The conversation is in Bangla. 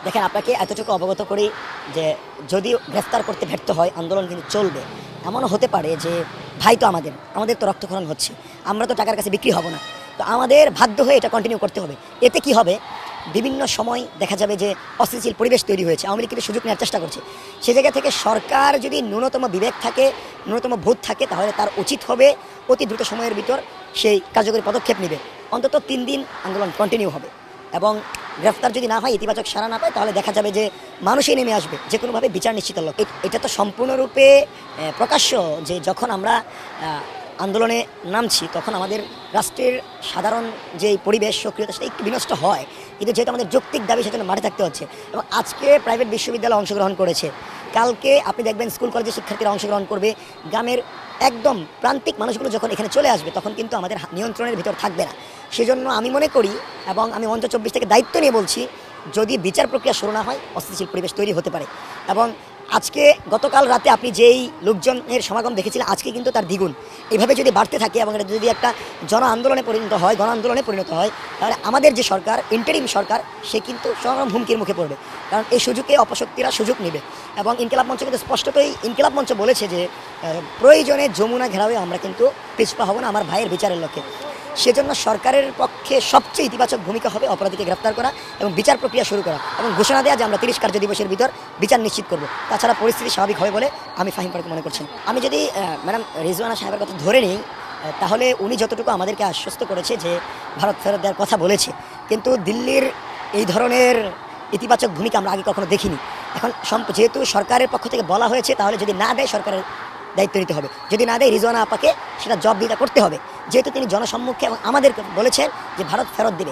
দেখেন, আপনাকে এতটুকু অবগত করি যে যদি গ্রেফতার করতে ব্যর্থ হয় আন্দোলন কিন্তু চলবে। এমনও হতে পারে যে ভাই তো আমাদের তো রক্তক্ষরণ হচ্ছে, আমরা তো টাকার কাছে বিক্রি হব না, তো আমাদের বাধ্য হয়ে এটা কন্টিনিউ করতে হবে। এতে কি হবে, বিভিন্ন সময় দেখা যাবে যে অস্থিতিশীল পরিবেশ তৈরি হয়েছে, আওয়ামী লীগ কিন্তু সুযোগ নেওয়ার চেষ্টা করছে। সে জায়গা থেকে সরকার যদি ন্যূনতম বিবেক থাকে, ন্যূনতম বোধ থাকে, তাহলে তার উচিত হবে অতি দ্রুত সময়ের ভিতর সেই কার্যকরী পদক্ষেপ নেবে। অন্তত 3 দিন আন্দোলন কন্টিনিউ হবে এবং গ্রেফতার যদি না হয়, ইতিবাচক সাড়া না পায়, তাহলে দেখা যাবে যে মানুষই নেমে আসবে যে কোনোভাবে বিচার নিশ্চিতের লক্ষ্যে। এটা তো সম্পূর্ণরূপে প্রকাশ্য যে যখন আমরা আন্দোলনে নামছি তখন আমাদের রাষ্ট্রের সাধারণ যে পরিবেশ সক্রিয়তা সেটা একটু বিনষ্ট হয়, কিন্তু যেহেতু আমাদের যৌক্তিক দাবি সেজন্য মাঠে থাকতে হচ্ছে। এবং আজকে প্রাইভেট বিশ্ববিদ্যালয় অংশগ্রহণ করেছে, কালকে আপনি দেখবেন স্কুল কলেজের শিক্ষার্থীরা অংশগ্রহণ করবে। গ্রামের একদম প্রান্তিক মানুষগুলো যখন এখানে চলে আসবে তখন কিন্তু আমাদের নিয়ন্ত্রণের ভিতর থাকবে না। সেজন্য আমি মনে করি এবং আমি মঞ্চ 24 থেকে দায়িত্ব নিয়ে বলছি, যদি বিচার প্রক্রিয়া শুরু না হয় অস্থিতিশীল পরিবেশ তৈরি হতে পারে। এবং আজকে গতকাল রাতে আপনি যেই লোকজনের সমাগম দেখেছিলেন, আজকে কিন্তু তার দ্বিগুণ। এভাবে যদি বাড়তে থাকে এবং এটা যদি একটা জন আন্দোলনে পরিণত হয়, গণ আন্দোলনে পরিণত হয়, তাহলে আমাদের যে সরকার, ইন্টারিম সরকার, সে কিন্তু চরম হুমকির মুখে পড়বে। কারণ এই সুযোগে অপশক্তিরা সুযোগ নেবে। এবং ইনকিলাব মঞ্চ কিন্তু স্পষ্টতই ইনকিলাব মঞ্চ বলেছে যে প্রয়োজনে যমুনা ঘেরাওয়ে আমরা কিন্তু পিছপা হব না আমার ভাইয়ের বিচারের লক্ষ্যে। সেজন্য সরকারের পক্ষে সবচেয়ে ইতিবাচক ভূমিকা হবে অপরাধীকে গ্রেফতার করা এবং বিচার প্রক্রিয়া শুরু করা এবং ঘোষণা দেওয়া যে আমরা 30 কার্য দিবসের ভিতর বিচার নিশ্চিত করব। তাছাড়া পরিস্থিতি স্বাভাবিক হবে বলে আমি ফাহিম ফারুক মনে করছি। আমি যদি ম্যাডাম রিজওয়ানা সাহেবের কথা ধরে নিই, তাহলে উনি যতটুকু আমাদেরকে আশ্বস্ত করেছে যে ভারত ফেরত দেওয়ার কথা বলেছে, কিন্তু দিল্লির এই ধরনের ইতিবাচক ভূমিকা আমরা আগে কখনো দেখিনি। এখন যেহেতু সরকারের পক্ষ থেকে বলা হয়েছে, তাহলে যদি না দেয় সরকারের দায়িত্ব নিতে হবে, যদি না দেয় রিজওয়ানা আপাকে সেটা জবাবদিহিতা করতে হবে, যেহেতু তিনি জনসম্মুখে এবং আমাদেরকে বলেছেন যে ভারত ফেরত দেবে।